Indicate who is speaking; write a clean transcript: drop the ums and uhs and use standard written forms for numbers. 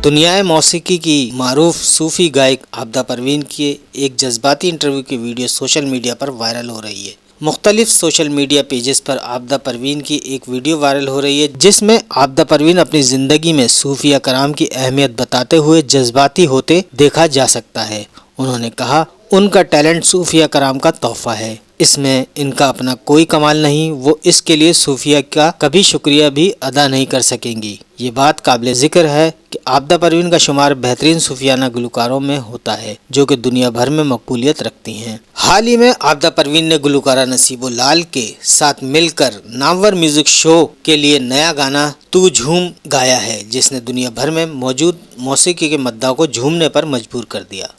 Speaker 1: दुनियाए मौसीकी की मारूफ सूफी गायक आबिदा परवीन की एक जज्बाती इंटरव्यू की वीडियो सोशल मीडिया पर वायरल हो रही है। मुख्तलिफ सोशल मीडिया पेजेस पर आबिदा परवीन की एक वीडियो वायरल हो रही है, जिसमें आबिदा परवीन अपनी ज़िंदगी में सूफिया कराम की अहमियत बताते हुए जज्बाती होते देखा जा सकता है। उन्होंने कहा, उनका टैलेंट सूफिया कराम का तोहफा है, इसमें इनका अपना कोई कमाल नहीं, वो इसके लिए सूफिया का कभी शुक्रिया भी अदा नहीं कर सकेंगी। ये बात काबिल जिक्र है कि आबिदा परवीन का शुमार बेहतरीन सूफियाना गुलकारों में होता है, जो कि दुनिया भर में मकबूलियत रखती हैं। हाल ही में आबिदा परवीन ने गुलकारा नसीबो लाल के साथ मिलकर नामवर म्यूजिक शो के लिए नया गाना तू झूम गाया है, जिसने दुनिया भर में मौजूद मौसीकी के मद्दाह को झूमने पर मजबूर कर दिया।